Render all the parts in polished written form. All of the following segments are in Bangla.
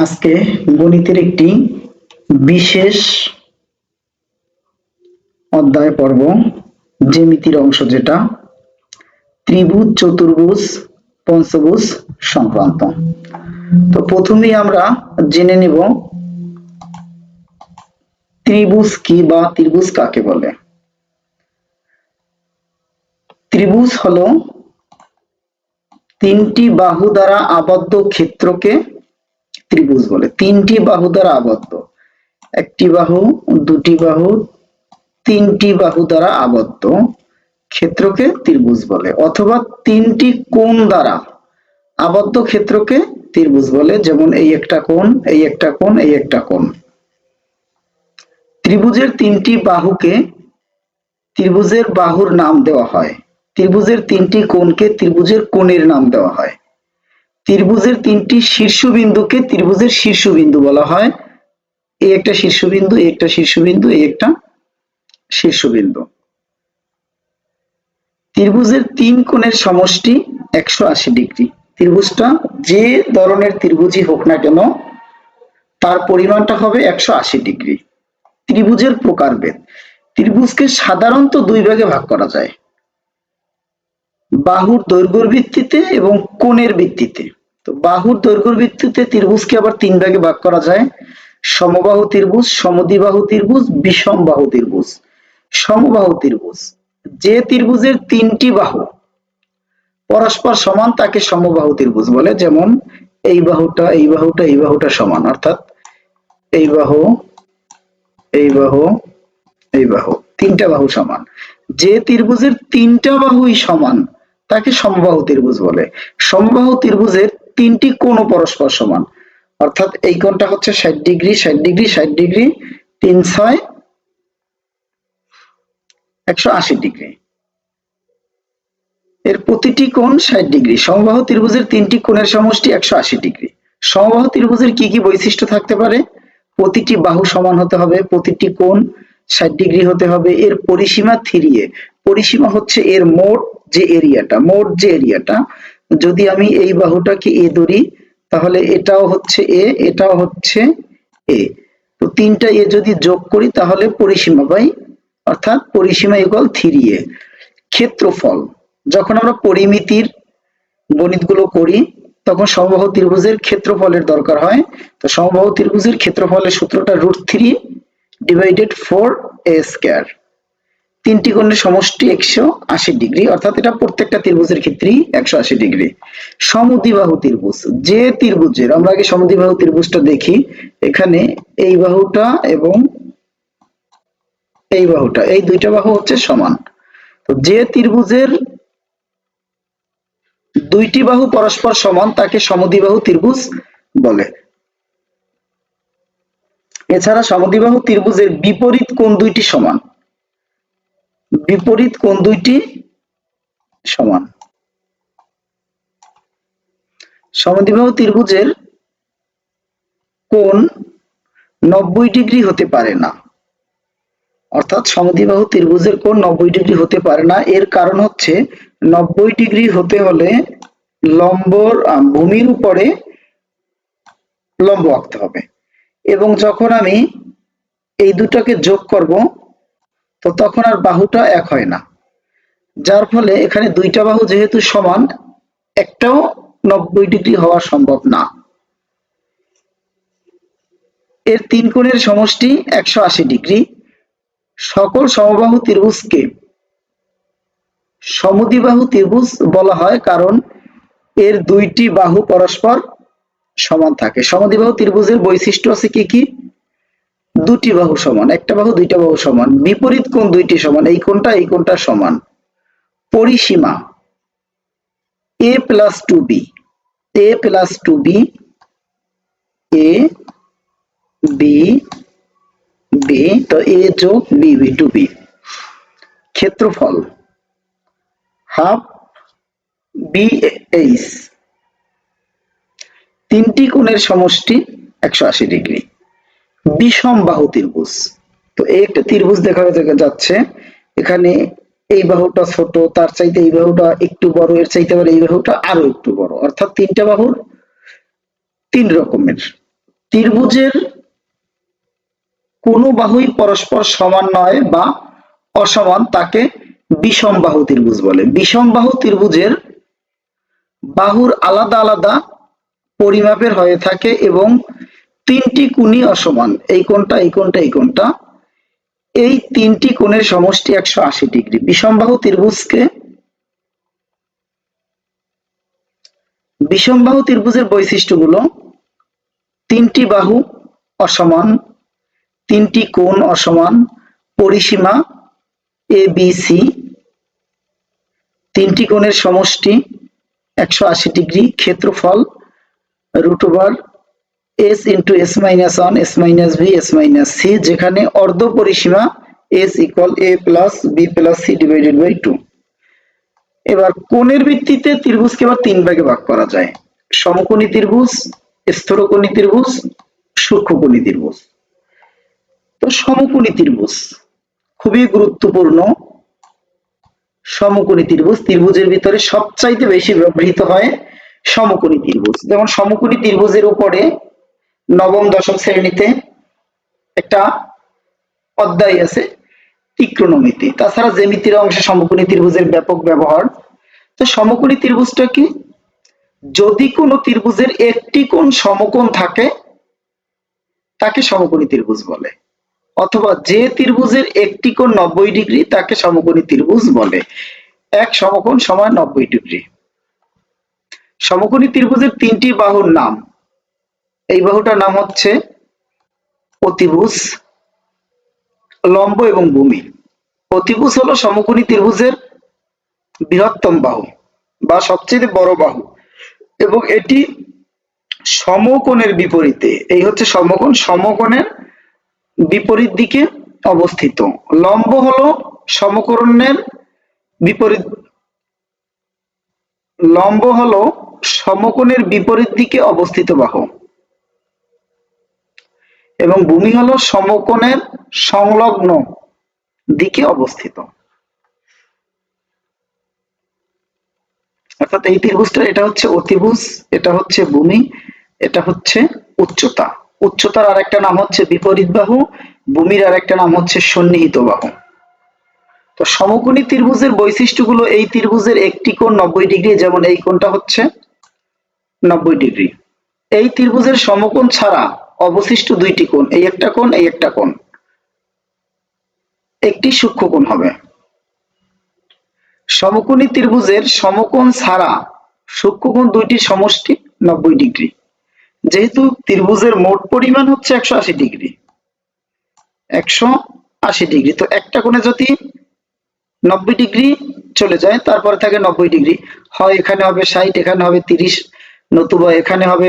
আজকে গণিতের একটি বিশেষ অধ্যায় পড়ব, জ্যামিতির অংশ, যেটা ত্রিভুজ, চতুর্ভুজ, পঞ্চভুজ সংক্রান্ত। তো প্রথমেই আমরা জেনে নেব ত্রিভুজ কি বা ত্রিভুজ কাকে বলে। ত্রিভুজ হলো তিনটি বাহু দ্বারা আবদ্ধ ক্ষেত্রকে ত্রিভুজ বলে। তিনটি বাহু দ্বারা আবদ্ধ, একটি বাহু, দুটি বাহু, তিনটি বাহু দ্বারা আবদ্ধ ক্ষেত্রকে ত্রিভুজ বলে, অথবা তিনটি কোণ দ্বারা আবদ্ধ ক্ষেত্রকে ত্রিভুজ বলে। যেমন এই একটা কোণ, এই একটা কোণ, এই একটা কোণ। ত্রিভুজের তিনটি বাহুকে ত্রিভুজের বাহুর নাম দেওয়া হয়। ত্রিভুজের তিনটি কোণকে ত্রিভুজের কোণের নাম দেওয়া হয়। ত্রিভুজের তিনটি শীর্ষবিন্দুকে ত্রিভুজের শীর্ষবিন্দু বলা হয়। এই একটা শীর্ষবিন্দু, এই একটা শীর্ষবিন্দু, এই একটা শীর্ষবিন্দু। ত্রিভুজের তিন কোণের সমষ্টি 180 ডিগ্রি। ত্রিভুজটা যে ধরনের ত্রিভুজই হোক না কেন, তার পরিমাণটা হবে 180 ডিগ্রি। ত্রিভুজের প্রকারভেদ। ত্রিভুজকে সাধারণত দুই ভাগে ভাগ করা যায়, বাহুর দৈর্ঘ্যের ভিত্তিতে এবং কোণের ভিত্তিতে। তো বাহুর দৈর্ঘ্যের ভিত্তিতে ত্রিভুজকে আবার তিন ভাগে ভাগ করা যায়: সমবাহু ত্রিভুজ, সমদ্বিবাহু ত্রিভুজ, বিষমবাহু ত্রিভুজ। সমবাহু ত্রিভুজ, যে ত্রিভুজের তিনটি বাহু পরস্পর সমান তাকে সমবাহু ত্রিভুজ বলে। যেমন এই বাহুটা, এই বাহুটা, এই বাহুটা সমান, অর্থাৎ এই বাহু, এই বাহু, এই বাহু, তিনটা বাহু সমান। যে ত্রিভুজের তিনটা বাহুই সমান তাকে সমবাহু ত্রিভুজ বলে। সমবাহু ত্রিভুজের তিনটি কোণও পরস্পর সমান, অর্থাৎ এই কোণটা হচ্ছে 60 ডিগ্রি, 60 ডিগ্রি, 60 ডিগ্রি, 3 6 180 ডিগ্রি। এর প্রতিটি কোণ 60 ডিগ্রি। সমবাহু ত্রিভুজের তিনটি কোণের সমষ্টি 180 ডিগ্রি। সমবাহু ত্রিভুজের কি কি বৈশিষ্ট্য থাকতে পারে? প্রতিটি বাহু সমান হতে হবে, প্রতিটি কোণ 60 ডিগ্রি হতে হবে, এর পরিসীমা 3a। পরিসীমা হচ্ছে এর মোট যে এরিয়াটা। যদি আমি এই বাহুটাকে a ধরি, তাহলে এটাও হচ্ছে a, এটাও হচ্ছে a। তো তিনটা a যদি যোগ করি তাহলে পরিসীমা পাই, অর্থাৎ পরিসীমা ইকুয়াল 3a। ক্ষেত্রফল, যখন আমরা পরিমিতির গণিতগুলো করি তখন সমবাহু ত্রিভুজের ক্ষেত্রফলের দরকার হয়। তো সমবাহু ত্রিভুজের ক্ষেত্রফলের সূত্রটা √3 / 4a²। তিনটি কোণের সমষ্টি 180 ডিগ্রি, অর্থাৎ এটা প্রত্যেকটা ত্রিভুজের ক্ষেত্রেই 180 ডিগ্রি। সমদ্বিবাহু ত্রিভুজ, যে ত্রিভুজের, আমরা আগে সমদ্বিবাহু ত্রিভুজটা দেখি। এখানে এই বাহুটা এবং এই বাহুটা, এই দুইটা বাহু হচ্ছে সমান। তো যে ত্রিভুজের দুইটি বাহু পরস্পর সমান তাকে সমদ্বিবাহু ত্রিভুজ বলে। এছাড়া সমদ্বিবাহু ত্রিভুজের বিপরীত কোণ দুইটি সমান, বিপরীত কোণ দুইটি সমান। সমদ্বিবাহু ত্রিভুজের কোণ 90 ডিগ্রি হতে পারে না, অর্থাৎ সমদ্বিবাহু ত্রিভুজের কোণ 90 ডিগ্রি হতে পারে না। এর কারণ হচ্ছে 90 ডিগ্রি হতে হলে লম্বর ভূমির উপরে লম্ব আঁকতে হবে, এবং যখন আমি এই দুটাকে যোগ করব তো তখন আর বাহুটা এক হয় না, যার ফলে এখানে দুইটা বাহু যেহেতু সমান, একটাও 90 ডিগ্রি হওয়া সম্ভব না। এর তিন কোণের সমষ্টি 180 ডিগ্রি। সকল সমবাহু ত্রিভুজকে সমদ্বিবাহু ত্রিভুজ বলা হয় কারণ এর দুইটি বাহু পরস্পর সমান থাকে। সমদ্বিবাহু ত্রিভুজের বৈশিষ্ট্য আছে কি কি? দুটি বাহু সমান, একটা বাহু, দুইটা বাহু সমান, বিপরীত কোণ দুইটি সমান, এই কোণটা এই কোণটা সমান। পরিসীমা a + 2b, a + 2b, a b b, তো a যোগ b, b 2b। ক্ষেত্রফল ½ BH। তিনটি কোণের সমষ্টি 180 ডিগ্রি। বিষমবাহু ত্রিভুজ, তো এই একটা ত্রিভুজ দেখা যাচ্ছে। এখানে এই বাহুটা ছোট, তার চাইতে এই বাহুটা একটু বড়, এর চাইতে আবার এই বাহুটা আরো একটু বড়, অর্থাৎ তিনটা বাহুর তিন রকমের। ত্রিভুজের কোনো বাহুই পরস্পর সমান নয় বা অসমান তাকে বিষমবাহু ত্রিভুজ বলে। বিষমবাহু ত্রিভুজের বাহুর আলাদা আলাদা পরিমাপের হয়ে থাকে এবং তিনটি কোণই অসমান, এই কোণটা, এই কোণটা, এই কোণটা, এই তিনটি কোণের সমষ্টি 180 ডিগ্রি। বিষমবাহু ত্রিভুজের বৈশিষ্ট্যগুলো: তিনটি বাহু অসমান, তিনটি কোণ অসমান, পরিসীমা ABC, তিনটি কোণের সমষ্টি 180 ডিগ্রি, ক্ষেত্রফল √s × s-1 s-b s-c, যেখানে অর্ধ পরিসীমা s = a + b + c / 2। এবার কোণের ভিত্তিতে ত্রিভুজকে আবার তিন ভাগে ভাগ করা যায়: সমকোণী ত্রিভুজ, স্থূলকোণী ত্রিভুজ, সূক্ষ্মকোণী ত্রিভুজ। তো সমকোণী ত্রিভুজ খুবই গুরুত্বপূর্ণ। সমকোণী ত্রিভুজের ভিতরে সবচাইতে বেশি ব্যবহৃত হয় সমকোণী ত্রিভুজ। যেমন সমকোণী ত্রিভুজের উপরে নবম দশম শ্রেণীতে একটা অধ্যায় আছে ত্রিকোণমিতি। তাছাড়া জ্যামিতির অংশে সমকোণী ত্রিভুজের ব্যাপক ব্যবহার। তো সমকোণী ত্রিভুজটা কি? যদি কোনো ত্রিভুজের একটি কোণ সমকোণ থাকে তাকে সমকোণী ত্রিভুজ বলে, অথবা যে ত্রিভুজের একটি কোণ 90 ডিগ্রি তাকে সমকোণী ত্রিভুজ বলে। এক সমকোণ সমান 90 ডিগ্রি। সমকোণী ত্রিভুজের তিনটি বাহুর নাম: এই বাহুটার নাম হচ্ছে অতিভুজ, লম্ব এবং ভূমি। অতিভুজ হলো সমকোণী ত্রিভুজের বৃহত্তম বাহু বা সবচেয়ে বড় বাহু এবং এটি সমকোণের বিপরীতে, এই হচ্ছে সমকোণ, সমকোণের বিপরীত দিকে অবস্থিত। লম্ব হলো সমকোণের বিপরীত, লম্ব হলো সমকোণের বিপরীত দিকে অবস্থিত বাহু এবং ভূমি হলো সমকোণের সংলগ্ন দিকে অবস্থিত। অর্থাৎ এই ত্রিভুজটা, এটা হচ্ছে অতিভুজ, এটা হচ্ছে ভূমি, এটা হচ্ছে উচ্চতা। উচ্চতার আরেকটা নাম হচ্ছে বিপরীত বাহু, ভূমির আরেকটা নাম হচ্ছে সন্নিহিত বাহু। তো সমকোণী ত্রিভুজের বৈশিষ্ট্যগুলো: এই ত্রিভুজের একটি কোণ 90 ডিগ্রি, যেমন এই কোণটা হচ্ছে 90 ডিগ্রি। এই ত্রিভুজের সমকোণ ছাড়া অবশিষ্ট দুইটি কোণ, এই একটা কোণ, এই একটা কোণ, একটি সূক্ষ্মকোণ হবে। সমকোণী ত্রিভুজের সমকোণ ছাড়া সূক্ষ্মকোণ দুইটির সমষ্টি 90 ডিগ্রি। যেহেতু ত্রিভুজের মোট পরিমাণ হচ্ছে 180 ডিগ্রি, 180 ডিগ্রি, তো একটা কোণে যদি 90 ডিগ্রি চলে যায় তারপরে থাকে 90 ডিগ্রি, হয় এখানে হবে 60, এখানে হবে 30, নতুবা এখানে হবে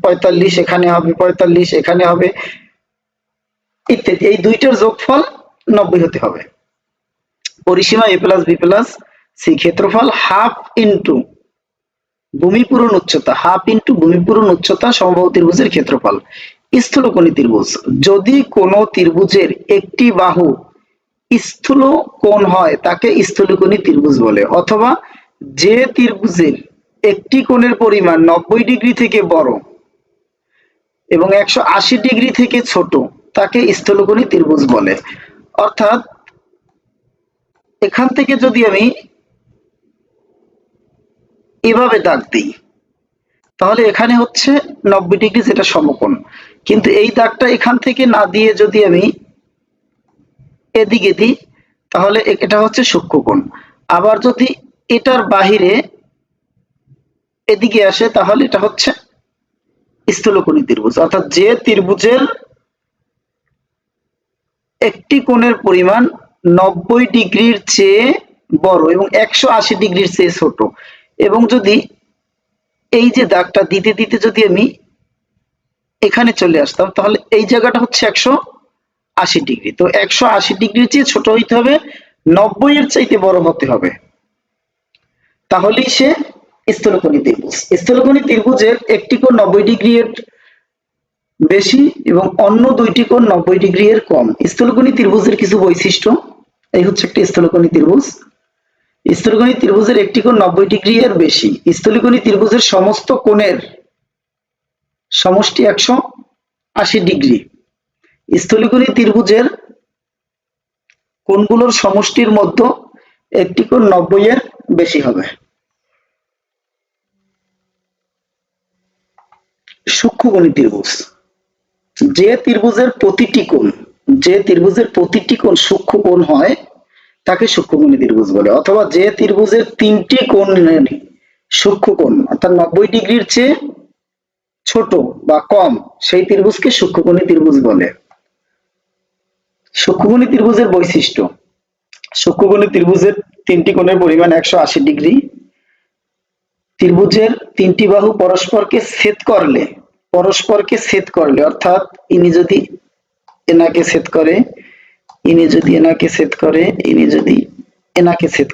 45, এখানে হবে 45, এখানে হবে ইত্যাদি। এই দুইটার যোগফল 90 হতে হবে। পরিসীমা a + b + c, ক্ষেত্রফল হাফ ইন্টু ভূমি পূরণ উচ্চতা, হাফ ইন্টু ভূমি পূরণ উচ্চতা সমবাহু ত্রিভুজের ক্ষেত্রফল। স্থূলকোণী ত্রিভুজ: যদি কোনো ত্রিভুজের একটি বাহু স্থূল কোণ হয় তাকে স্থূলকোণী ত্রিভুজ বলে, অথবা যে ত্রিভুজের একটি কোণের পরিমাণ 90 ডিগ্রি থেকে বড় এবং 180 ডিগ্রি থেকে ছোট তাকে স্থূলকোণী ত্রিভুজ বলে। অর্থাৎ এখান থেকে যদি আমি এভাবে দাগ দিই তাহলে এখানে হচ্ছে 90 ডিগ্রি, যেটা সমকোণ, কিন্তু এই দাগটা এখান থেকে না দিয়ে যদি আমি এদিকে দিই তাহলে এটা হচ্ছে সূক্ষ্মকোণ। আবার যদি এটার বাহিরে এদিকে আসে তাহলে এটা হচ্ছে স্থূলকোণী ত্রিভুজ। অর্থাৎ যে ত্রিভুজের একটি কোণের পরিমাণ 90 ডিগ্রির চেয়ে বড় এবং 180 ডিগ্রির চেয়ে ছোট, এবং যদি এই যে দাগটা দিতে দিতে যদি আমি এখানে চলে আসতাম তাহলে এই জায়গাটা হচ্ছে 180 ডিগ্রি। তো 180 ডিগ্রির চেয়ে ছোট হইতে হবে, 90 এর চাইতে বড় হতে হবে, তাহলেই সে স্থূলকোণী ত্রিভুজ। স্থূলকোণী ত্রিভুজের একটি কোণ 90 ডিগ্রি এর বেশি এবং অন্য দুইটি কোণ 90 ডিগ্রি এর কম। স্থূলকোণী ত্রিভুজের কিছু বৈশিষ্ট্য: এই হচ্ছে একটা স্থূলকোণী ত্রিভুজ। স্থূলকোণী ত্রিভুজের একটি কোণ 90 ডিগ্রি এর বেশি। স্থূলকোণী ত্রিভুজের সমস্ত কোণের সমষ্টি 180 80°। স্থূলকোণী ত্রিভুজের কোণগুলোর সমষ্টির মধ্যে একটি কোণ 90 এর বেশি হবে। সূক্ষ্মকোণী ত্রিভুজ, যে ত্রিভুজের প্রতিটি কোণ সূক্ষ্ম কোণ হয় তাকে সূক্ষ্মকোণী ত্রিভুজ বলে, অথবা যে ত্রিভুজের 3টি কোণ সূক্ষ্ম কোণ অর্থাৎ 90°-র চেয়ে ছোট বা কম সেই ত্রিভুজকে সূক্ষ্মকোণী ত্রিভুজ বলে। সূক্ষ্মকোণী ত্রিভুজের বৈশিষ্ট্য: সূক্ষ্মকোণী ত্রিভুজের 3টি কোণের পরিমাণ 180°। ত্রিভুজের 3টি বাহু পরস্পরকে ছেদ করলে অর্থাৎ ইনি যদি এনাকে ছেদ করে, ইনি যদি এনাকে ছেদ করে, ইনি যদি এনাকে ছেদ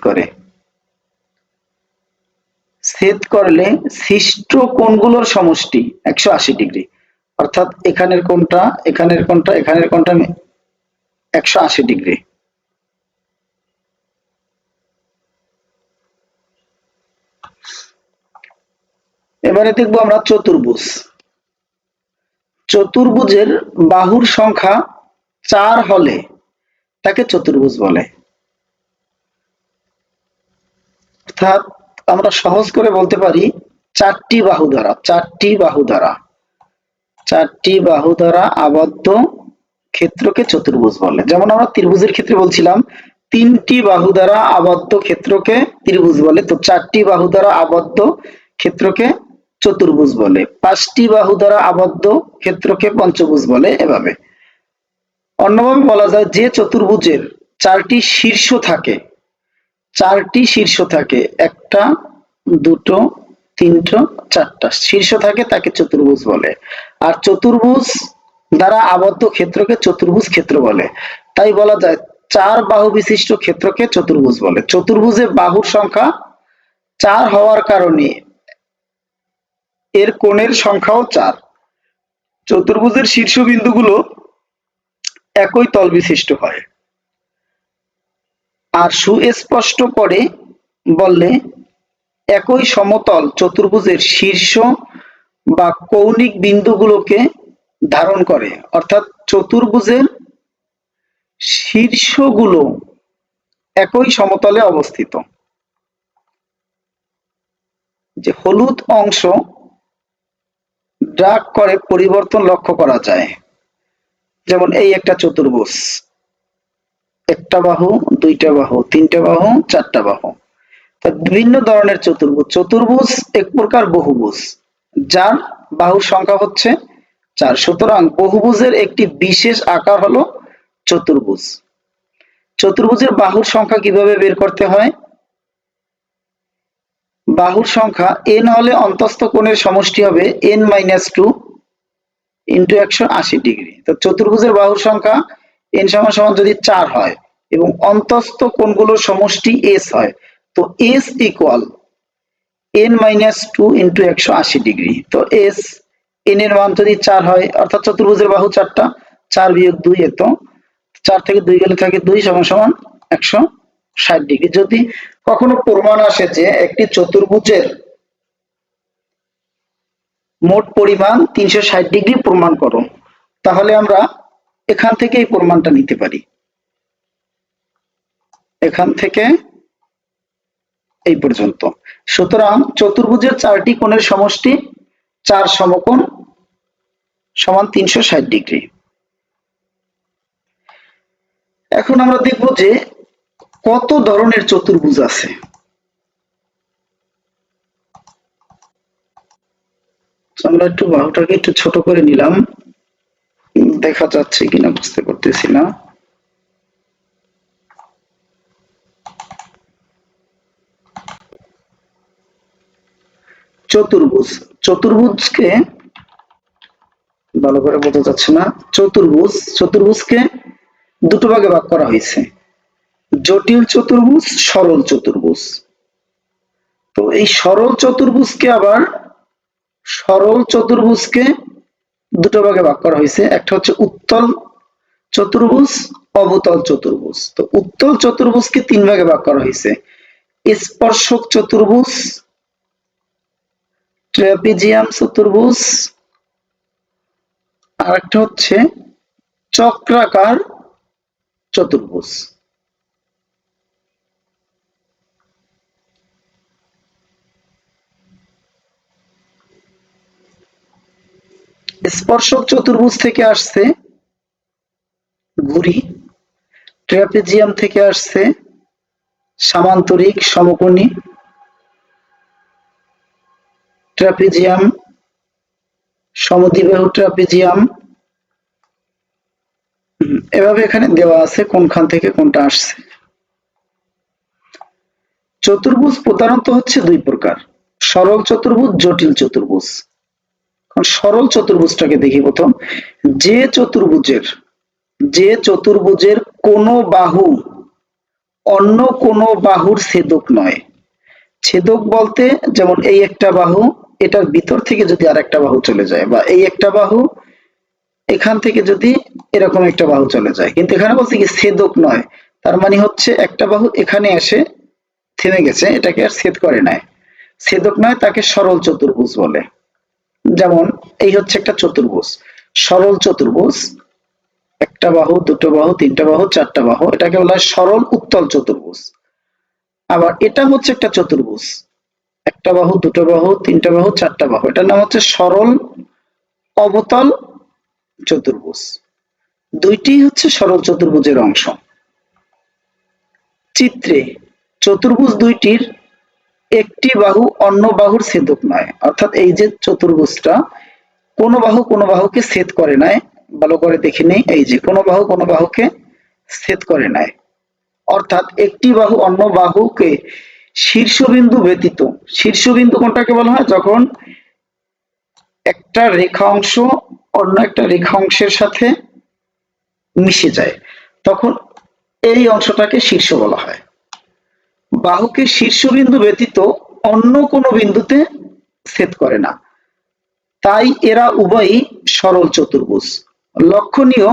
করলে সৃষ্ট কোণগুলোর সমষ্টি 180°। অর্থাৎ এখানের কোণটা, এখানের কোণটা, এখানের কোণটা 180°। এবারে দেখবো আমরা চতুর্ভুজ। চতুর্ভুজের বাহুর সংখ্যা 4 হলে তাকে চতুর্ভুজ বলে। অর্থাৎ আমরা সহজ করে বলতে পারি 4টি বাহু দ্বারা আবদ্ধ ক্ষেত্রকে চতুর্ভুজ বলে। যেমন আমরা ত্রিভুজের ক্ষেত্রে বলছিলাম 3টি বাহু দ্বারা আবদ্ধ ক্ষেত্রকে ত্রিভুজ বলে, তো 4টি বাহু দ্বারা আবদ্ধ ক্ষেত্রকে চতুর্ভুজ বলে, 5টি বাহু দ্বারা আবদ্ধ ক্ষেত্রকে পঞ্চভুজ বলে। এভাবে অন্যভাবে বলা যায় যে চতুর্ভুজের 4টি শীর্ষ থাকে, 1টা 2টো 3টো 4টা শীর্ষ থাকে তাকে চতুর্ভুজ বলে। আর চতুর্ভুজ দ্বারা আবদ্ধ ক্ষেত্রকে চতুর্ভুজ ক্ষেত্র বলে। তাই বলা যায় 4 বাহু বিশিষ্ট ক্ষেত্রকে চতুর্ভুজ বলে। চতুর্ভুজে বাহুর সংখ্যা 4 হওয়ার কারণে এর কোণের সংখ্যাও 4। চতুর্ভুজের শীর্ষবিন্দুগুলো একই তল বিশিষ্ট হয়। আর সুস্পষ্ট করে বললে একই সমতল চতুর্ভুজের শীর্ষ বা কৌণিক বিন্দুগুলোকে ধারণ করে, অর্থাৎ চতুর্ভুজের শীর্ষগুলো একই সমতলে অবস্থিত। যে হলুদ অংশ ড্রাগ করে পরিবর্তন লক্ষ্য করা যায়। যেমন এই একটা চতুর্ভুজ, 1টা বাহু, 2টা বাহু, 3টা বাহু, 4টা বাহু। বিভিন্ন ধরনের চতুর্ভুজ এক প্রকার বহুভুজ যার বাহুর সংখ্যা হচ্ছে 4। সুতরাং বহুভুজের একটি বিশেষ আকার হলো চতুর্ভুজ। চতুর্ভুজের বাহুর সংখ্যা কিভাবে বের করতে হয়? বাহুর সংখ্যা n হলে অন্তস্থ কোণের সমষ্টি হবে n-2 ইন্টু 180°। তো চতুর্ভুজের বাহুর সংখ্যা n সমান যদি 4 হয় এবং অন্তস্থ কোণগুলোর সমষ্টি s হয়, তো s ইকুয়াল n-2 ইন্টু 180°। তো s n এর মান যদি 4 হয়, অর্থাৎ চতুর্ভুজের বাহু 4টা, 4 বিয়োগ 2 এত 4 থেকে 2 গেলে থাকে 2 সমান 160°। যদি কখনো প্রমাণ আসে যে একটি চতুর্ভুজের মোট পরিমাণ 360° প্রমাণ করো, তাহলে আমরা এখান থেকে এই প্রমাণটা নিতে পারি। এখান থেকে এই পর্যন্ত। সুতরাং চতুর্ভুজের 4টি কোণের সমষ্টি 4 সমকোণ সমান 360°। এখন আমরা দেখব যে কত ধরনের চতুর্ভুজ আছে। আমরা একটু বাহুটাকে একটু ছোট করে নিলাম, দেখা যাচ্ছে কিনা বুঝতে পারতেছি না। চতুর্ভুজকে ভালো করে বোঝা যাচ্ছে না। চতুর্ভুজকে দুটো ভাগে ভাগ করা হয়েছে, জটিল চতুর্ভুজ, সরল চতুর্ভুজ। তো এই সরল চতুর্ভুজকে দুটো ভাগে ভাগ করা হয়েছে। একটা হচ্ছে উত্তল চতুর্ভুজ, অবতল চতুর্ভুজ। তো উত্তল চতুর্ভুজকে 3 ভাগে ভাগ করা হয়েছে: স্পর্শক চতুর্ভুজ, ট্রাপিজিয়াম চতুর্ভুজ আর একটা হচ্ছে চক্রাকার চতুর্ভুজ। স্পর্শক চতুর্ভুজ থেকে আসছে ঘুড়ি, ট্রাপিজিয়াম থেকে আসছে সামান্তরিক সমকোণী, ট্রাপিজিয়াম, সমদ্বিবাহু ট্রাপিজিয়াম, এভাবে এখানে দেওয়া আছে কোনখান থেকে কোনটা আসছে। চতুর্ভুজ প্রধানত হচ্ছে দুই প্রকার, সরল চতুর্ভুজ, জটিল চতুর্ভুজ। সরল চতুর্ভুজটাকে দেখি প্রথম। যে চতুর্ভুজের কোনো বাহু অন্য কোনো বাহুর ছেদক নয়। ছেদক বলতে যেমন এই একটা বাহু, এটার ভিতর থেকে যদি আর একটা বাহু চলে যায়, বা এই একটা বাহু এখান থেকে যদি এরকম একটা বাহু চলে যায়, কিন্তু এখানে বলছে কি ছেদক নয়, তার মানে হচ্ছে একটা বাহু এখানে এসে থেমে গেছে, এটাকে আর ছেদ করে নাই, ছেদক নয়, তাকে সরল চতুর্ভুজ বলে। যেমন এই হচ্ছে একটা চতুর্ভুজ, সরল চতুর্ভুজ, একটা বাহু, দুটো বাহু, তিনটা বাহু, চারটা বাহু, এটাকে বলা হয় সরল উত্তল চতুর্ভুজ। আবার এটা হচ্ছে একটা চতুর্ভুজ, একটা বাহু, দুটো বাহু, তিনটা বাহু, চারটা বাহু, এটার নাম হচ্ছে সরল অবতল চতুর্ভুজ। দুইটি হচ্ছে সরল চতুর্ভুজের অংশ। চিত্রে চতুর্ভুজ দুইটির একটি বাহু অন্য বাহুর ছেদক নয়, অর্থাৎ এই যে চতুর্ভুজটা কোনো বাহু কোনো বাহুকে ছেদ করে নাই, ভালো করে দেখে নেই, এই যে কোনো বাহু কোনো বাহুকে ছেদ করে নাই, অর্থাৎ একটি বাহু অন্য বাহুকে শীর্ষবিন্দু ব্যতীত, শীর্ষবিন্দু কোনটাকে বলা হয়, যখন একটা রেখা অংশ অন্য একটা রেখা অংশের সাথে মিশে যায়, তখন এই অংশটাকে শীর্ষ বলা হয়। বাহুকে শীর্ষবিন্দু ব্যতীত অন্য কোনো বিন্দুতে ছেদ করে না, তাই এরা উভয়ই সরল চতুর্ভুজ। লক্ষণীয়,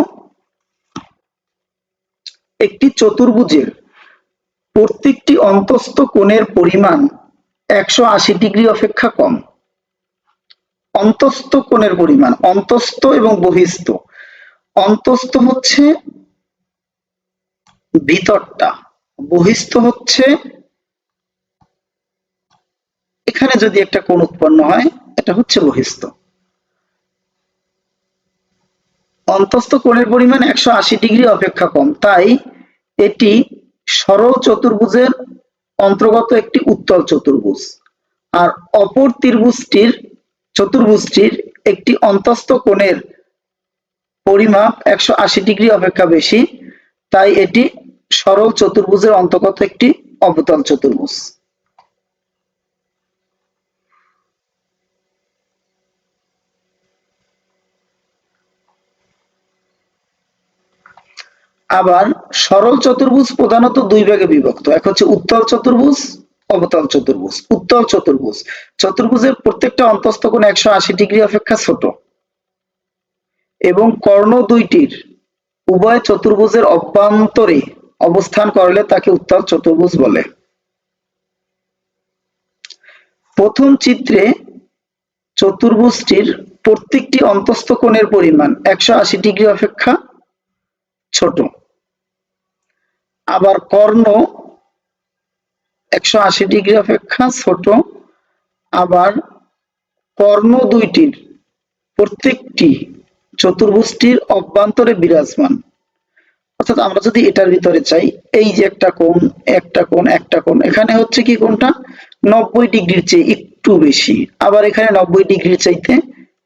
একটি চতুর্ভুজের প্রত্যেকটি অন্তস্থ কোণের পরিমাণ 180 ডিগ্রি অপেক্ষা কম। অন্তস্থ কোণের পরিমাণ, অন্তস্থ এবং বহিস্থ। অন্তস্থ হচ্ছে ভিতরটা, বহিস্থ হচ্ছে এখানে যদি একটা কোণ উৎপন্ন হয়, এটা হচ্ছে বহিস্থ। অন্তস্থ কোণের পরিমাণ 180 ডিগ্রি অপেক্ষা কম, তাই এটি সরল চতুর্ভুজের অন্তর্গত একটি উত্তল চতুর্ভুজ। আর অপর চতুর্ভুজটির একটি অন্তস্থ কোণের পরিমাপ 180 ডিগ্রি অপেক্ষা বেশি, তাই এটি সরল চতুর্ভুজের অন্তর্গত একটি অবতল চতুর্ভুজ। আবার সরল চতুর্ভুজ প্রধানত দুই ভাগে বিভক্ত, এক হচ্ছে উত্তল চতুর্ভুজ, অবতল চতুর্ভুজ। উত্তল চতুর্ভুজ, চতুর্ভুজের প্রত্যেকটা অন্তস্থ কোণ 180 ডিগ্রি অপেক্ষা ছোট এবং কর্ণ দুইটির উভয় চতুর্ভুজের অভ্যন্তরে অবস্থান করলে তাকে উত্তল চতুর্ভুজ বলে। প্রথম চিত্রে চতুর্ভুজটির প্রত্যেকটি অন্তস্থ কোণের পরিমাণ 180 ডিগ্রি অপেক্ষা ছোট, আবার কর্ণ 180 ডিগ্রি অপেক্ষা ছোট, আবার কর্ণ দুইটির প্রত্যেকটি চতুর্ভুজটির অভ্যন্তরে বিরাজমান। অর্থাৎ আমরা যদি এটার ভিতরে চাই, এই যে একটা কোণ, একটা কোণ, একটা কোণ, এখানে হচ্ছে কি কোণটা 90 ডিগ্রির চেয়ে একটু বেশি, আবার এখানে 90 ডিগ্রির চাইতে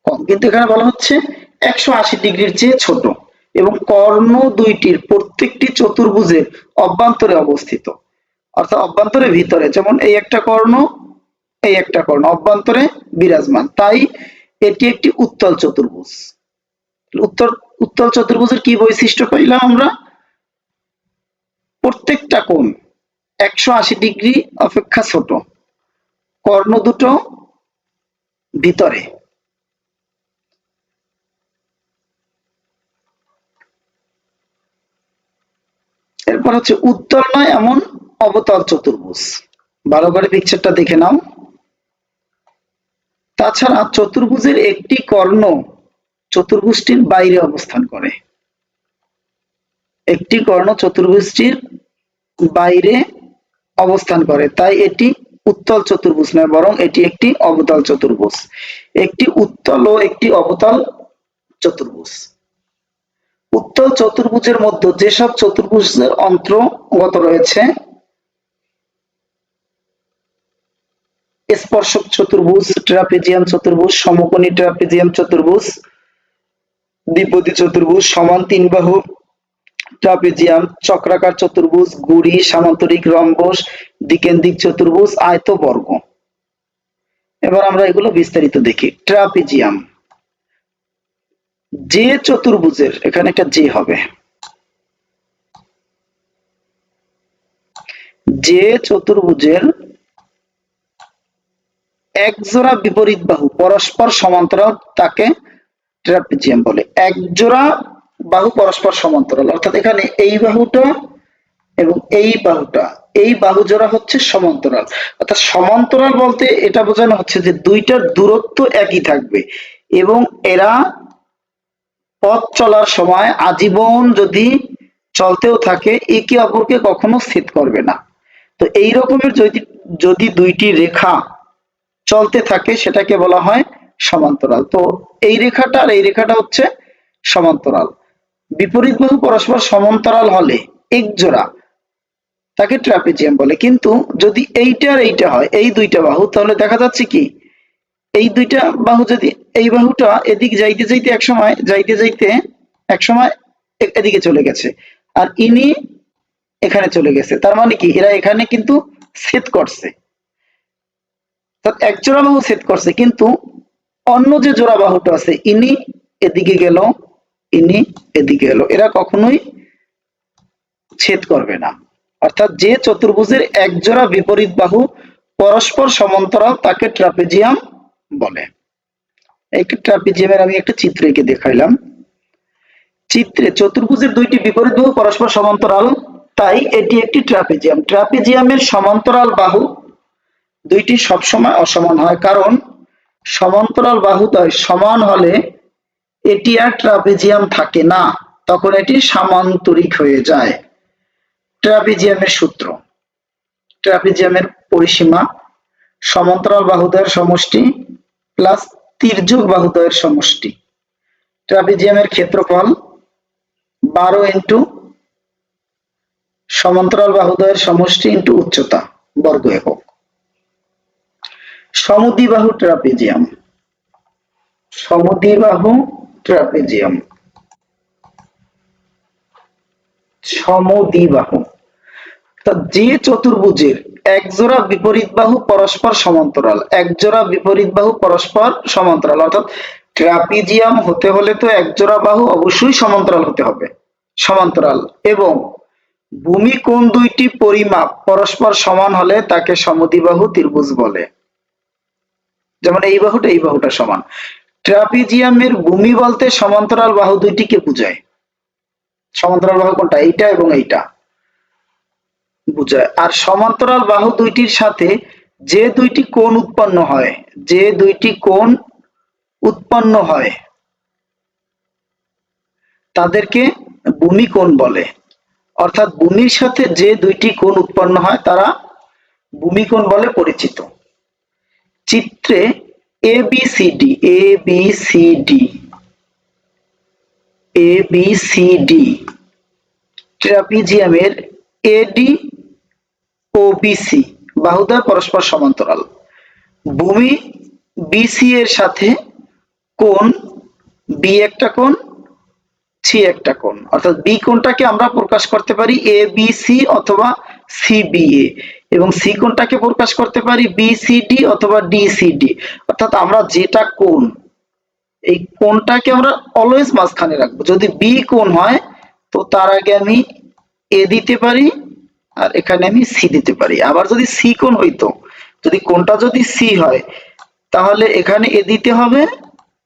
কম, কিন্তু এখানে বলা হচ্ছে 180 ডিগ্রির চেয়ে ছোট এবং কর্ণ দুইটির প্রত্যেকটি চতুর্ভুজের অভ্যন্তরে অবস্থিত, অর্থাৎ অভ্যন্তরে ভিতরে, যেমন এই একটা কর্ণ, এই একটা কর্ণ অভ্যন্তরে বিরাজমান, তাই এটি একটি উত্তল চতুর্ভুজ। উত্তল চতুর্ভুজের কি বৈশিষ্ট্য পাইলাম আমরা? প্রত্যেকটা কোণ 180 ডিগ্রি অপেক্ষা ছোট, কর্ণ দুটো ভিতরে। এরপর হচ্ছে উত্তল নয় এমন অবতল চতুর্ভুজ। ভালো করে পিকচারটা দেখে নাও। তাছাড়া চতুর্ভুজের একটি কর্ণ চতুর্ভুজটির বাইরে অবস্থান করে। একটি কর্ণ চতুর্ভুজটির বাইরে অবস্থান করে, তাই এটি উত্তল চতুর্ভুজ নয়, বরং এটি একটি অবতল চতুর্ভুজ। একটি উত্তল ও একটি অবতল চতুর্ভুজ। উত্তল চতুর্ভুজের মধ্যে যেসব চতুর্ভুজের অন্তর্গত রয়েছে স্পর্শক চতুর্ভুজ, ট্রাপিজিয়াম চতুর্ভুজ, সমকোণী ট্রাপিজিয়াম চতুর্ভুজ, দ্বিপদী চতুর্ভুজ, সমান তিন বাহু ট্রাপিজিয়াম, চক্রাকার চতুর্ভুজ, গুড়ি, সামান্তরিক রম্বস, দ্বিকেন্দ্রিক চতুর্ভুজ, আয়তবর্গ। এবার আমরা এগুলো বিস্তারিত দেখি। ট্রাপিজিয়াম, যে চতুর্ভুজের, এখানে একটা যে হবে, যে চতুর্ভুজের এক জোড়া বিপরীত বাহু পরস্পর সমান্তরাল তাকে ট্রাপিজিয়াম বলে। এক জোড়া বাহু পরস্পর সমান্তরাল, অর্থাৎ এখানে এই বাহুটা এবং এই বাহু জোড়া হচ্ছে সমান্তরাল। অর্থাৎ সমান্তরাল বলতে এটা বোঝানো হচ্ছে যে দুইটার দূরত্ব একই থাকবে এবং এরা পথ চলার সময় আজীবন যদি চলতেও থাকে একে অপরকে কখনো ছেদ করবে না। তো এই রকমের যদি দুইটি রেখা চলতে থাকে সেটাকে বলা হয় সমান্তরাল। তো এই রেখাটা আর এই রেখাটা হচ্ছে সমান্তরাল। বিপরীত বাহু পরস্পর সমান্তরাল হলে এক জোড়া তাকে ট্রাপিজিয়াম বলে। কিন্তু যদি এইটা আর এইটা হয়, এই দুইটা বাহু, তাহলে দেখা যাচ্ছে কি এই দুইটা বাহু যদি এই বাহুটা এদিক যাইতে যাইতে একসময় এদিকে চলে গেছে আর ইনি এখানে চলে গেছে, তার মানে কি এরা এখানে কিন্তু ছেদ করছে, এক জোড়া বাহু ছেদ করছে, কিন্তু অন্য যে জোড়া বাহুটা আছে ইনি এদিকে গেল, ইনি এদিকে গেল, এরা কখনোই ছেদ করবে না। অর্থাৎ যে চতুর্ভুজের এক জোড়া বিপরীত বাহু পরস্পর সমান্তরাল তাকে ট্রাপিজিয়াম বলে। এই ট্রাপিজিয়ামের আমি একটা চিত্র এঁকে দেখাইলাম। চিত্রে চতুর্ভুজের দুইটি বিপরীত বাহু পরস্পর সমান্তরাল, তাই এটি একটি ট্রাপিজিয়াম। ট্রাপিজিয়ামের সমান্তরাল বাহু দুইটি সবসময় অসমান হয়, কারণ সমান্তরাল বাহুদ্বয় সমান হলে এটি আর ট্রাপিজিয়াম থাকে না, তখন এটি সামান্তরিক হয়ে যায়। ট্রাপিজিয়ামের সূত্র, ট্রাপিজিয়ামের পরিসীমা সমান্তরাল বাহুদ্বয়ের সমষ্টি প্লাস তির্যক বাহুদ্বয়ের সমষ্টি। ট্রাপিজিয়ামের ক্ষেত্রফল 12 ইন্টু সমান্তরাল বাহুদ্বয়ের সমষ্টি ইন্টু উচ্চতা বর্গ একক। সমদ্বিবাহু ট্রাপিজিয়াম, সমদ্বিবাহু ট্রাপিজিয়াম, সমদ্বিবাহু যে চতুর্ভুজের এক জোড়া বিপরীত বাহু পরস্পর সমান্তরাল, এক জোড়া বিপরীত বাহু পরস্পর সমান্তরাল, অর্থাৎ ট্রাপিজিয়াম হতে হলে তো এক জোড়া বাহু অবশ্যই সমান্তরাল হতে হবে, সমান্তরাল, এবং ভূমি কোণ দুইটি পরিমাপ পরস্পর সমান হলে তাকে সমদ্বিবাহু ত্রিভুজ বলে। যেমন এই বাহুটা সমান। ট্রাপিজিয়ামের ভূমি বলতে সমান্তরাল বাহু দুইটিকে বোঝায়। সমান্তরাল বাহু কোনটা? এইটা এবং এইটা বোঝায়। আর সমান্তরাল বাহু দুইটির সাথে যে দুইটি কোণ উৎপন্ন হয়, যে দুইটি কোণ উৎপন্ন হয় তাদেরকে ভূমি কোণ বলে। অর্থাৎ ভূমির সাথে যে দুইটি কোণ উৎপন্ন হয় তারা ভূমি কোণ বলে পরিচিত। চিত্রে ABCD ট্রাপিজিয়ামের AD ও BC বাহুদ্বয় পরস্পর সমান্তরাল। ভূমি BC এর সাথে কোণ B একটা কোণ, C একটা কোণ, অর্থাৎ B কোণটাকে আমরা প্রকাশ করতে পারি ABC অথবা CBA, এবং C কোণটাকে প্রকাশ করতে পারি BCD অথবা DCD। অর্থাৎ আমরা যেটা কোণ, এই কোণটাকে আমরা অলওয়েজ মাঝখানে রাখবো। যদি B কোণ হয় তো তার আগে আমি A দিতে পারি আর এখানে আমি C দিতে পারি। আবার যদি C কোণ হইতো, যদি কোণটা যদি C হয় তাহলে এখানে A দিতে হবে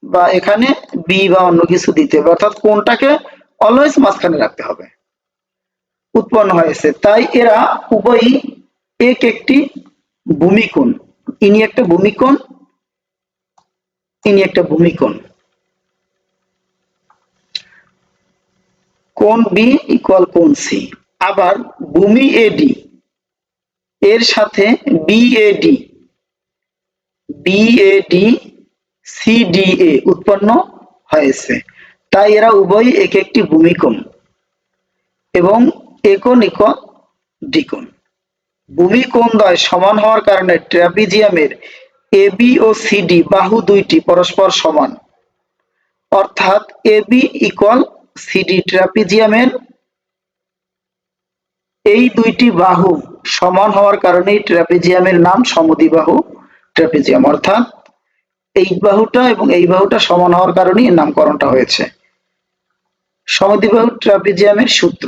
বা এখানে B বা অন্য কিছু দিতে হবে, অর্থাৎ কোণটাকে অলওয়েজ মাঝখানে রাখতে হবে। উৎপন্ন হয়েছে, তাই এরা উভয়ই এক একটি ভূমিকোণ। ইনি একটা ভূমিকোণ, ইনি একটা ভূমিকোণ। কোণ বি ইকুয়াল কোণ সি। আবার ভূমি এডি এর সাথে বিএডি সিডিএ উৎপন্ন হয়েছে, তাই এরা উভয় এক একটি ভূমিকোণ এবং একোণ ইকুয়াল দ্বিকোণ। ভূমিকোণদ্বয় সমান হওয়ার কারণে ট্রাপিজিয়ামের এবি ও সিডি বাহু দুইটি পরস্পর সমান, অর্থাৎ এবি ইকুয়াল সিডি। ট্রাপিজিয়ামের এই দুইটি বাহু সমান হওয়ার কারণে ট্রাপিজিয়ামের নাম সমদ্বিবাহু ট্রাপিজিয়াম, অর্থাৎ এই বাহুটা এবং এই বাহুটা সমান হওয়ার কারণে এর নামকরণটা হয়েছে। সমদ্বিবাহু ট্রাপিজিয়ামের সূত্র।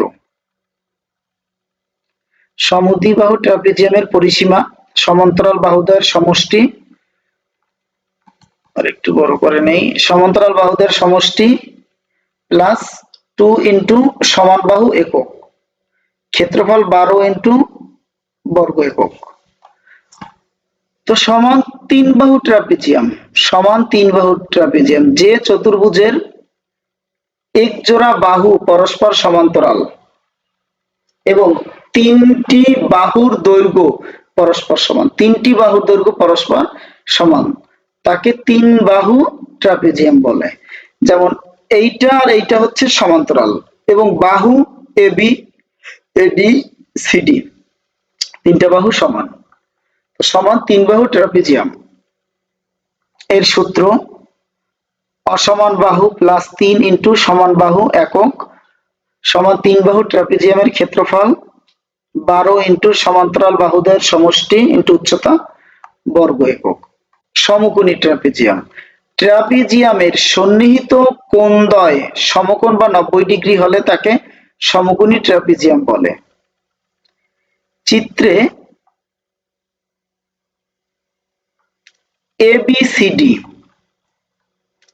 সমদ্বিবাহু ট্রাপিজিয়ামের পরিসীমা সমান্তরাল বাহুদ্বয়ের সমষ্টি, আর একটু বড় করে নেই, সমান্তরাল বাহুদ্বয়ের সমষ্টি প্লাস 2 ইন্টু সমান বাহু একক, ক্ষেত্রফল 12 ইন্টু বর্গ একক। তো সমান তিন বাহু ট্রাপিজিয়াম, সমান তিন বাহু ট্রাপিজিয়াম যে চতুর্ভুজের এক জোড়া বাহু পরস্পর সমান্তরাল এবং তিনটি বাহুর দৈর্ঘ্য পরস্পর সমান, তিনটি বাহুর দৈর্ঘ্য পরস্পর সমান, তাকে তিন বাহু ট্রাপিজিয়াম বলে। যেমন এইটা আর এইটা হচ্ছে সমান্তরাল এবং বাহু এবি এডি সিডি তিনটা বাহু সমান, সমান তিন বাহু ট্রাপিজিয়াম। এর সূত্র অসমান বাহু প্লাস 3 ইন্টু সমান বাহু একক সমান তিন বাহু ট্রাপিজিয়ামের ক্ষেত্রফল 12 ইন্টু সমান্তরাল বাহুদের সমষ্টি ইন্টু উচ্চতা বর্গ একক। সমকোণী ট্রাপিজিয়াম। ট্রাপিজিয়ামের সন্নিহিত কোণদ্বয় সমকোণ বা 90 ডিগ্রি হলে তাকে সমকোণী ট্রাপিজিয়াম বলে। চিত্রে এ বি সি ডি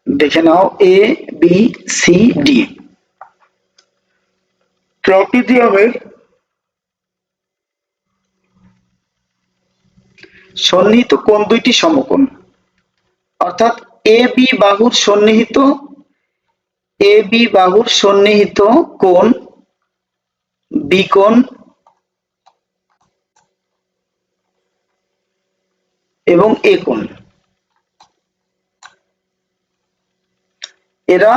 দেখে নাও, এ বি সি ডি ট্রাপিজিয়ামের সন্নিহিত কোণ দুইটি সমকোণ, অর্থাৎ এ বি বাহুর সন্নিহিত কোণ বি কোণ এবং এ কোণ, এরা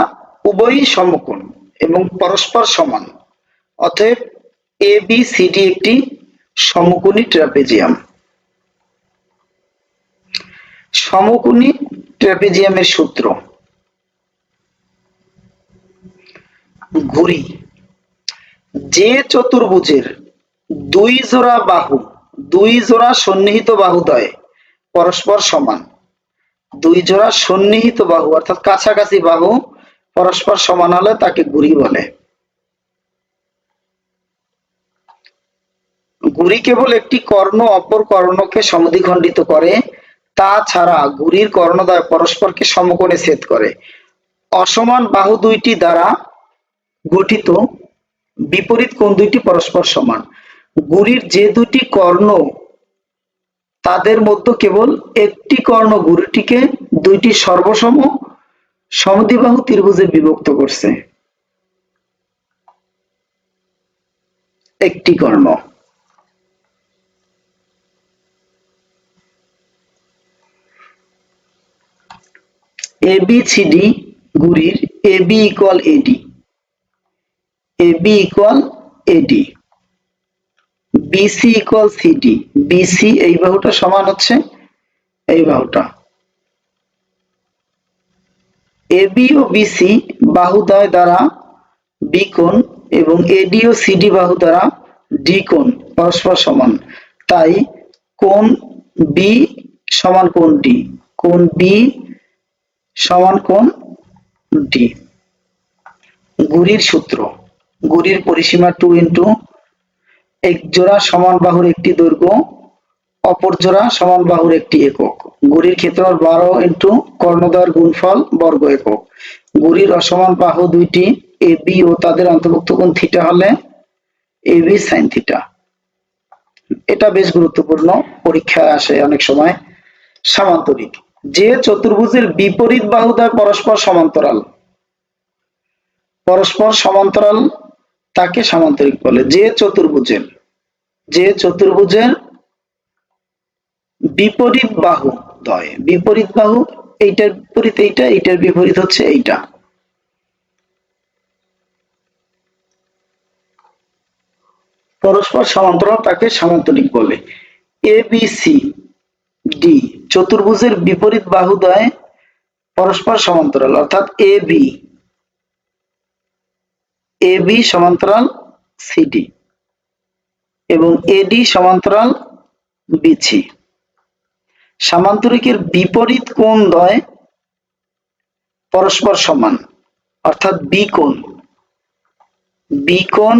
উভয়ই সমকোণ এবং পরস্পর সমান, অতএব এ বি সি ডি একটি সমকোণী ট্রাপিজিয়াম। সমকোণী ট্রাপিজিয়ামের সূত্র। ঘুরি যে চতুর্ভুজের দুই জোড়া সন্নিহিত বাহুদ্বয় পরস্পর সমান, দুই জোড়া সন্নিহিত বাহু অর্থাৎ কাছাকাছি বাহু পরস্পর সমান হলে তাকে ঘুরি বলে। ঘুরি কেবল একটি কর্ণ অপর কর্ণকে সমদ্বিখণ্ডিত করে, তাছাড়া ঘুরির কর্ণদ্বয় পরস্পরকে সমকোণে ছেদ করে। অসমান বাহু দুইটি দ্বারা গঠিত বিপরীত কোণ দুইটি পরস্পর সমান। ঘুরির যে দুটি কর্ণ তাদের মধ্যে কেবল একটি কর্ণ ঘুরিটিকে দুইটি সর্বসম সমদ্বিবাহু ত্রিভুজে বিভক্ত করছে। একটি কর্ণ। ABCD ঘুরির AB equal AD, BC equal CD, BC এই বাহুটা সমান হচ্ছে এই বাহুটা। AB ও BC বাহুদ্বয় দ্বারা বি কোণ এবং AD ও CD বাহু দ্বারা ডি কোণ পরস্পর সমান, তাই কোণ বি সমান কোণ ডি, কোণ বি সমান কোণ ডি। ঘুরির সূত্র। ঘুরির পরিসীমা 2 ইন্টু এক জোড়া সমান বাহুর একটি দৈর্ঘ্য অপর জোড়া সমান বাহুর একটি একক। ঘুরির ক্ষেত্রফল 12 ইন্টু কর্ণদ্বয়ের গুণফল বর্গ একক। ঘুরির অসমান বাহু দুইটি এবি ও তাদের অন্তর্ভুক্ত কোণ থিটা হলে এবি সাইন থিটা। এটা বেশ গুরুত্বপূর্ণ, পরীক্ষায় আসে অনেক সময়। সামান্তরিক। যে চতুর্ভুজের বিপরীত বাহুদ্বয় পরস্পর সমান্তরাল তাকে সামান্তরিক বলে। যে চতুর্ভুজের বিপরীত বাহু দ্বয়, বিপরীত বাহু এইটার বিপরীত এইটা, এইটার বিপরীত হচ্ছে এইটা, পরস্পর সমান্তরাল তাকে সামান্তরিক বলে। এ বি সি ডি চতুর্ভুজের বিপরীত বাহুদ্বয় পরস্পর সমান্তরাল, অর্থাৎ এ বি সমান্তরাল সিডি এবং এডি সমান্তরাল বিসি। সামান্তরিকের বিপরীত কোণ দ্বয় পরস্পর সমান, অর্থাৎ বি কোণ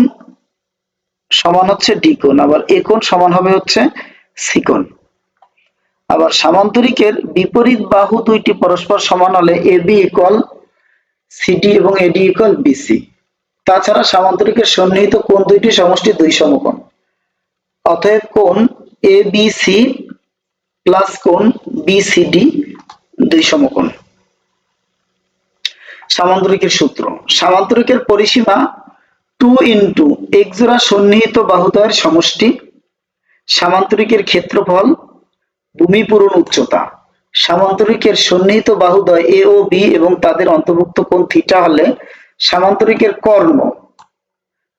সমান হচ্ছে ডি কোণ, আবার এ কোণ সমান হবে হচ্ছে সি কোণ। আবার সামান্তরিকের বিপরীত বাহু দুইটি পরস্পর সমান হলে এ বি ইকুয়াল সিডি এবং এডি ইকুয়াল বিসি। তাছাড়া সামান্তরিকের সন্নিহিত কোণ দুইটি সমষ্টি দুই সমকোণ, অতএব কোণ এ বি সি প্লাস কোণ বিসিডি দুই সমকোণ। সামান্তরিকের সূত্র, সামান্তরিকের পরিসীমা 2 ইন্টু এক জোড়া সন্নিহিত বাহুদ্বয়ের সমষ্টি, সামান্তরিকের ক্ষেত্রফল, ভূমি পূরণ উচ্চতা। সামান্তরিকের সন্নিহিত বাহুদ্বয় এ ও বি এবং তাদের অন্তর্ভুক্ত কোণ থিটা হলে সামান্তরিকের কর্ণ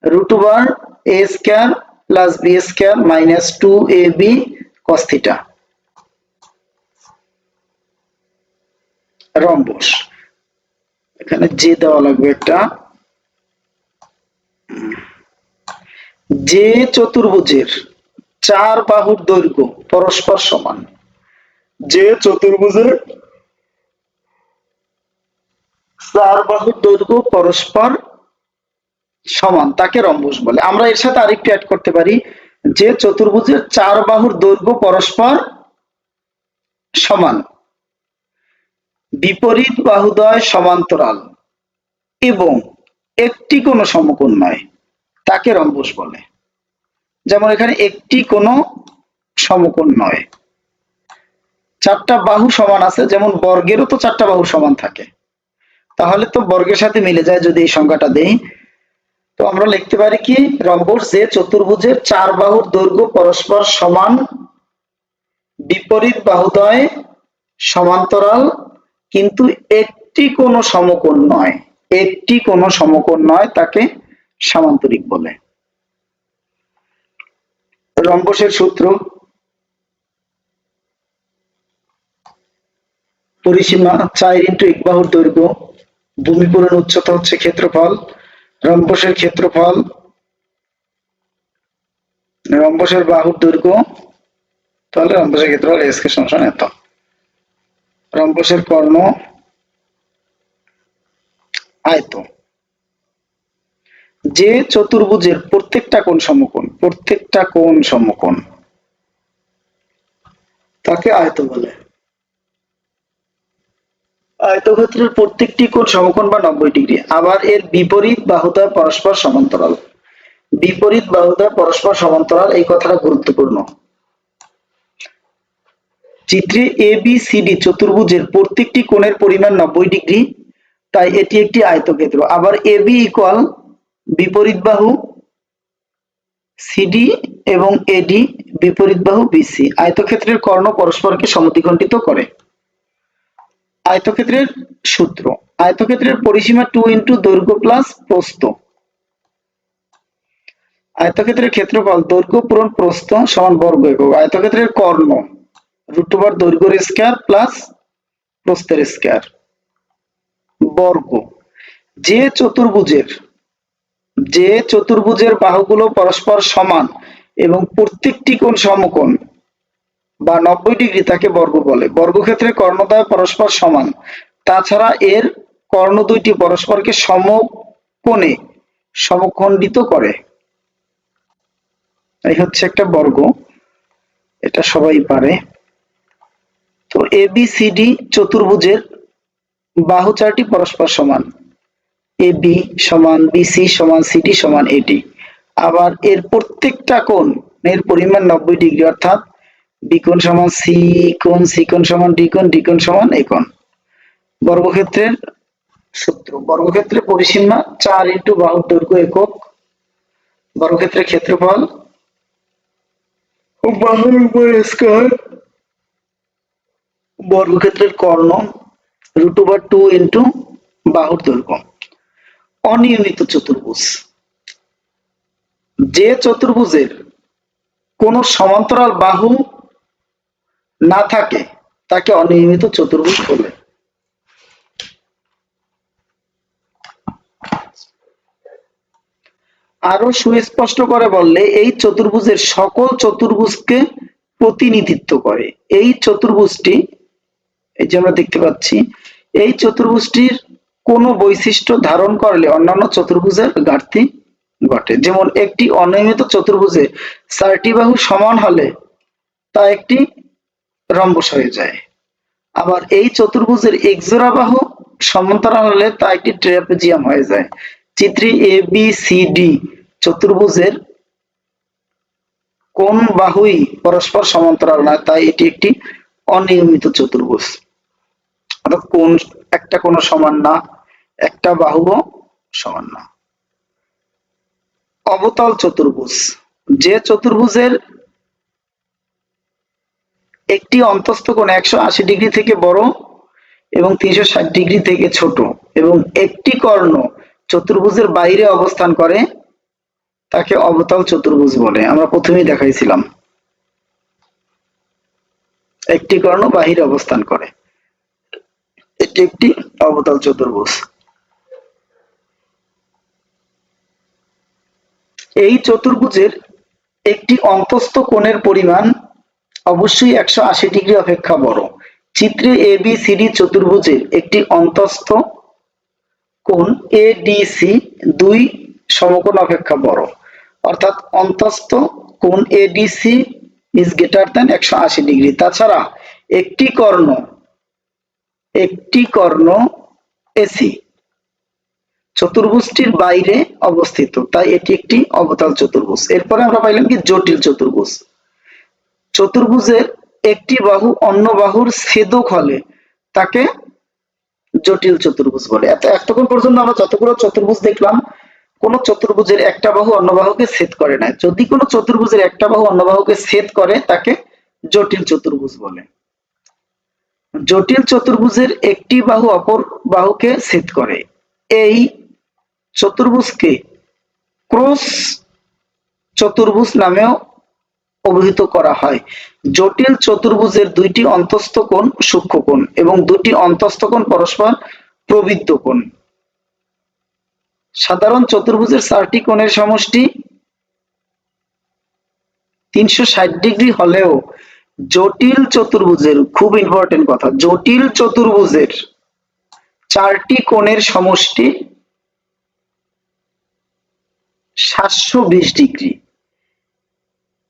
√a² plus b² minus 2ab cos theta. Rhombus, এখানে যে দেওয়া লাগবে একটা। যে চতুর্ভুজের 4 বাহুর দৈর্ঘ্য পরস্পর সমান, যে চতুর্ভুজের 4 বাহুর দৈর্ঘ্য পরস্পর সমান তাকে রম্বস বলে। আমরা এর সাথে আরেকটু অ্যাড করতে পারি, যে চতুর্ভুজের 4 বাহুর দৈর্ঘ্য পরস্পর সমান, বিপরীত বাহুদ্বয় সমান্তরাল এবং একটি কোনো সমকোণ নয় তাকে রম্বস বলে। যেমন এখানে একটি কোনো সমকোণ নয়, 4টা বাহু সমান আছে, যেমন বর্গেরও তো 4টা বাহু সমান থাকে, তাহলে তো বর্গের সাথে মিলে যায় যদি এই সংখ্যাটা দেই। তো আমরা লিখতে পারি কি, রম্বস যে চতুর্ভুজের 4 বাহুর দৈর্ঘ্য পরস্পর সমান, বিপরীত বাহুদ্বয় সমান্তরাল কিন্তু একটি কোনো সমকোণ নয় তাকে সামান্তরিক বলে। রম্বসের সূত্র, পরিসীমা 4 ইন্টু এক বাহুর দৈর্ঘ্য, ভূমি পূরণ উচ্চতা হচ্ছে ক্ষেত্রফল, রম্বসের ক্ষেত্রফল, রম্বসের বাহুর দৈর্ঘ্য, তাহলে রম্বসের ক্ষেত্রফল এস কে সমান এত। রম্বসের কর্ণ, আয়ত। যে চতুর্ভুজের প্রত্যেকটা কোণ সমকোণ তাকে আয়ত বলে। আয়তক্ষেত্রের প্রত্যেকটি কোণ সমকোণ বা 90 ডিগ্রি। আবার এর বিপরীত বাহুদ্বয় পরস্পর সমান্তরাল। বিপরীত বাহুদ্বয় পরস্পর সমান্তরাল, এই কথাটা গুরুত্বপূর্ণ। চিত্রে এ বি সি ডি চতুর্ভুজের প্রত্যেকটি কোণের পরিমাণ 90 ডিগ্রি, তাই এটি একটি আয়তক্ষেত্র। আবার এ বি ইকুয়াল বিপরীত বাহু সিডি এবং এডি বিপরীত বাহু বিসি। আয়তক্ষেত্রের কর্ণ পরস্পরকে সমদ্বিখণ্ডিত করে। আয়তক্ষেত্রের সূত্র, আয়তক্ষেত্রের পরিসীমা 2 ইন্টু দৈর্ঘ্য প্লাস প্রস্থ। আয়তক্ষেত্রের ক্ষেত্রফল দৈর্ঘ্য পূরণ প্রস্থ সমান বর্গ একক। আয়তক্ষেত্রের কর্ণ √, দৈর্ঘ্যের স্কয়ার প্লাস প্রস্থের স্কয়ার, বর্গ। যে চতুর্ভুজের বাহুগুলো পরস্পর সমান এবং প্রত্যেকটি কোণ সমকোণ বা 90 ডিগ্রি তাকে বর্গ বলে। বর্গক্ষেত্রের কর্ণদ্বয় পরস্পর সমান, তাছাড়া এর কর্ণ দুইটি পরস্পরকে সমকোণে সমখণ্ডিত করে। এই হচ্ছে একটা বর্গ, এটা সবাই পারে। তো এ বি সি ডি চতুর্ভুজের বাহু 4টি পরস্পর সমান, এ বি সমান বিসি সমান সিডি সমান এডি। আবার এর প্রত্যেকটা কোণের পরিমাণ 90 ডিগ্রি, অর্থাৎ বি কোণ সমান সি কোণ, সি কোণ সমান ডি কোণ, ডি কোণ সমান এ কোণ। বর্গক্ষেত্রের সূত্র, বর্গক্ষেত্রের পরিসীমা 4 ইন্টু বাহুর দৈর্ঘ্য একক বর্গক্ষেত্রের ক্ষেত্রফল বাহুর উপর স্কয়ার বর্গক্ষেত্রের কর্ণ √2 ইন্টু বাহুর দৈর্ঘ্য। অনিয়মিত চতুর্ভুজ, যে চতুর্ভুজের কোন সমান্তরাল বাহু না থাকে তাকে অনিয়মিত চতুর্ভুজ বলে। আরো সুস্পষ্ট করে বললে এই চতুর্ভুজের সকল চতুর্ভুজকে প্রতিনিধিত্ব করে। এই চতুর্ভুজটি, এই যে আমরা দেখতে পাচ্ছি, এই চতুর্ভুজটির কোন বৈশিষ্ট্য ধারণ করলে অন্যান্য চতুর্ভুজের ঘাটতি ঘটে। যেমন একটি অনিয়মিত চতুর্ভুজে 4টি বাহু সমান হলে তা একটি রম্বস হয়ে যায়। আবার এই চতুর্ভুজের একজোড়া বাহু সমান্তরাল হলে তা একটি ট্রাপিজিয়াম হয়ে যায়। চিত্রে ABCD চতুর্ভুজের কোন বাহুই পরস্পর সমান্তরাল নয়, তাই এটি একটি অনিয়মিত চতুর্ভুজ। অর্থাৎ কোন একটা কোন সমান না, একটা বাহুও সমান না। অবতল চতুর্ভুজ, যে চতুর্ভুজের একটি অন্তস্থ কোণ 180 ডিগ্রি থেকে বড় এবং 360 ডিগ্রি থেকে ছোট এবং একটি কর্ণ চতুর্ভুজের বাইরে অবস্থান করে তাকে অবতল চতুর্ভুজ বলে। আমরা প্রথমেই দেখাইছিলাম, একটি কর্ণ বাহিরে অবস্থান করে, এটি একটি অবতল চতুর্ভুজ। এই চতুর্ভুজের একটি অন্তস্থ কোণের পরিমাণ অবশ্যই 180 ডিগ্রি অপেক্ষা বড়। চিত্রে ABCD চতুর্ভুজের একটি অন্তস্থ কোণ ADC দুই সমকোণ অপেক্ষা বড়, অর্থাৎ অন্তস্থ কোণ ADC is greater than 180 degree. তাছাড়া একটি কর্ণ AC চতুর্ভুজটির বাইরে অবস্থিত, তাই এটি একটি অবতল চতুর্ভুজ। এরপরে আমরা পাইলাম কি জটিল চতুর্ভুজ। চতুর্ভুজের একটি বাহু অন্য বাহুর ছেদক হলে তাকে জটিল চতুর্ভুজ বলে। এতক্ষণ পর্যন্ত আমরা যতগুলো চতুর্ভুজ দেখলাম, কোন চতুর্ভুজের একটা বাহু অন্য বাহুকে ছেদ করে না। যদি কোন চতুর্ভুজের একটা বাহু অন্য বাহুকে ছেদ করে তাকে জটিল চতুর্ভুজ বলে। জটিল চতুর্ভুজের একটি বাহু অপর বাহুকে ছেদ করে, এই চতুর্ভুজকে ক্রস চতুর্ভুজ নামেও অভিহিত করা হয়। জটিল চতুর্ভুজের দুইটি অন্তস্থ কোণ সূক্ষ্ম কোণ এবং দুটি অন্তস্থ কোণ পরস্পর প্রবৃদ্ধ কোণ। সাধারণ চতুর্ভুজের 4টি কোণের সমষ্টি 360 ডিগ্রি হলেও জটিল চতুর্ভুজের, খুব ইম্পর্টেন্ট কথা, জটিল চতুর্ভুজের 4টি কোণের সমষ্টি 720 ডিগ্রি।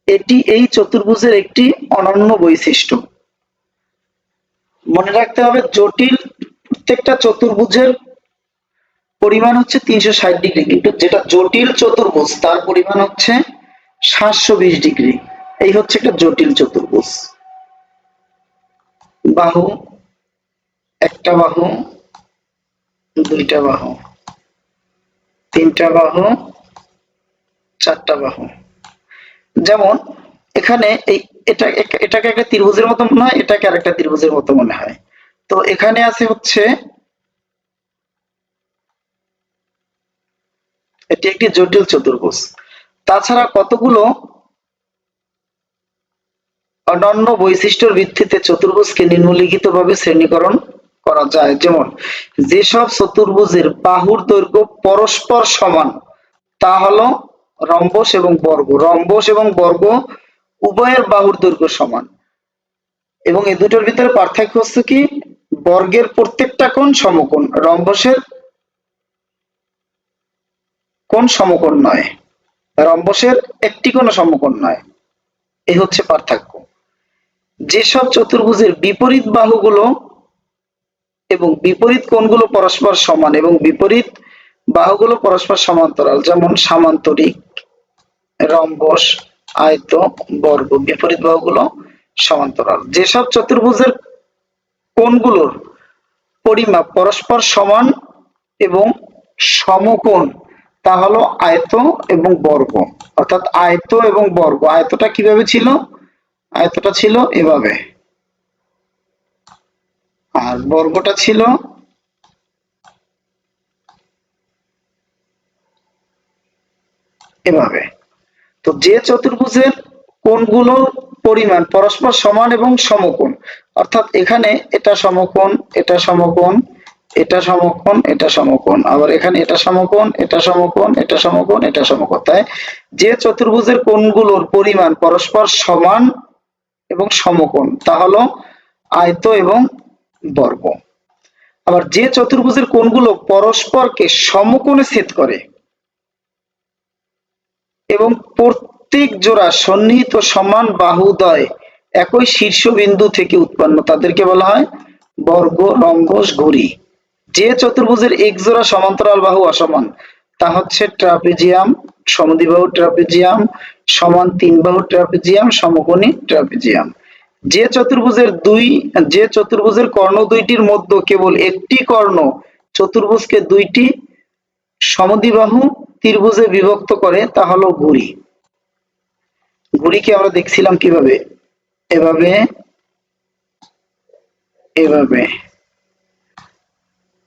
এটি এই চতুর্ভুজের একটি অনন্য বৈশিষ্ট্য। মনে রাখতে হবে, জটিল প্রত্যেকটা চতুর্ভুজের পরিমাণ হচ্ছে 360 ডিগ্রি, কিন্তু যেটা জটিল চতুর্ভুজ তার পরিমাণ হচ্ছে 720 ডিগ্রি। এই হচ্ছে একটা জটিল চতুর্ভুজ। বাহু, একটা বাহু, দুইটা বাহু, তিনটা বাহু, চারটা বাহু। যেমন এখানে এটাকে একটা ত্রিভুজের মতো মনে হয়, এটাকে আরেকটা ত্রিভুজের মতো মনে হয়। তো এখানে আছে হচ্ছে এটি একটি জটিল চতুর্ভুজ। তাছাড়া কতগুলো অনন্য বৈশিষ্ট্যের ভিত্তিতে চতুর্ভুজকে নিম্নলিখিতভাবে শ্রেণীকরণ করা যায়। যেমন যেসব চতুর্ভুজের বাহুর দৈর্ঘ্য পরস্পর সমান তা হলো রম্বস এবং বর্গ। রম্বস এবং বর্গ উভয়ের বাহুর দৈর্ঘ্য সমান এবং এই দুটোর ভিতরে পার্থক্য হচ্ছে কি, বর্গের প্রত্যেকটা কোণ সমকোণ, রম্বসের কোণ সমকোণ নয়, রম্বসের একটি কোণ সমকোণ নয়। এই হচ্ছে পার্থক্য। যেসব চতুর্ভুজের বিপরীত বাহুগুলো এবং বিপরীত কোণগুলো পরস্পর সমান এবং বিপরীত বাহুগুলো পরস্পর সমান্তরাল, যেমন সামান্তরিক, রম্বস, আয়ত, বর্গ, বিপরীত বাহুগুলো সমান্তরাল। যেসব চতুর্ভুজের কোণগুলোর পরিমাপ পরস্পর সমান এবং সমকোণ তা হলো আয়ত এবং বর্গ। অর্থাৎ আয়ত এবং বর্গ, আয়তটা কিভাবে ছিল, আয়তটা ছিল এভাবে, আর বর্গটা ছিল এভাবে। তো যে চতুর্ভুজের কোণগুলোর পরিমাণ পরস্পর সমান এবং সমকোণ, অর্থাৎ এখানে এটা সমকোণ, এটা সমকোণ, এটা সমকোণ, এটা সমকোণ, আবার এখানে এটা সমকোণ, এটা সমকোণ, এটা সমকোণ, এটা সমকোণ, তাই যে চতুর্ভুজের কোণগুলোর পরিমাণ পরস্পর সমান এবং সমকোণ তা হলো আয়ত এবং বর্গ। আবার যে চতুর্ভুজের কোণগুলো পরস্পরকে সমকোণে ছেদ করে এবং প্রত্যেক জোড়া সন্নিহিত সমান বাহুদ্বয় একই শীর্ষবিন্দু থেকে উৎপন্ন তাদেরকে বলা হয় বর্গ, রম্বস, ঘুড়ি। যে চতুর্ভুজের এক জোড়া সমান্তরাল বাহু অসমান তা হচ্ছে ট্রাপিজিয়াম, সমদ্বিবাহু ট্রাপিজিয়াম, সমান তিন বাহু ট্রাপিজিয়াম, সমকোণী ট্রাপিজিয়াম। যে চতুর্ভুজের কর্ণ দুইটির মধ্যে কেবল একটি কর্ণ চতুর্ভুজকে দুইটি সমদ্বিবাহু ত্রিভুজে বিভক্ত করে তা হলো ঘুড়ি। ঘুড়িকে আমরা দেখছিলাম কিভাবে, এভাবে, এভাবে,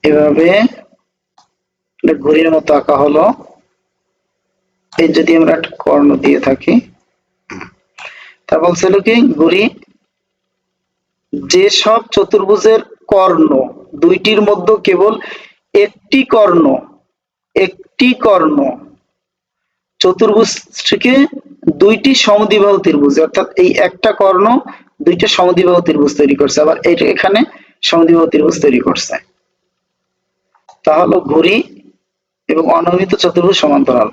এভাবে ঘুড়ির মতো আঁকা হলো। এই যদি আমরা একটা কর্ণ দিয়ে থাকি, তা বলছিল কি ঘুড়ি যে সব চতুর্ভুজের কর্ণ দুইটির মধ্যে কেবল একটি কর্ণ চতুর্ভুজকে দুইটি সমদ্বিবাহু ত্রিভুজ, অর্থাৎ এই একটা কর্ণ দুইটা সমদ্বিবাহু ত্রিভুজ তৈরি করছে, আবার এটা এখানে সমদ্বিবাহু ত্রিভুজ তৈরি করছে, তা হলো ঘুড়ি এবং অনিয়মিত চতুর্ভুজ সমান্তরাল।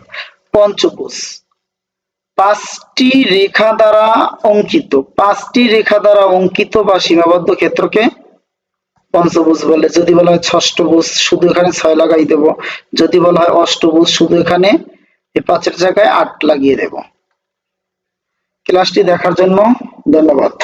পঞ্চভুজ পাঁচটি রেখা দ্বারা অঙ্কিত বা সীমাবদ্ধ ক্ষেত্রকে পঞ্চভুজ বলে। যদি বলা হয় ষষ্ঠভুজ শুধু এখানে 6 লাগাই দেব, যদি বলা হয় অষ্টভুজ শুধু এখানে এই 5 এর জায়গায় 8 লাগিয়ে দেব। ক্লাসটি দেখার জন্য ধন্যবাদ।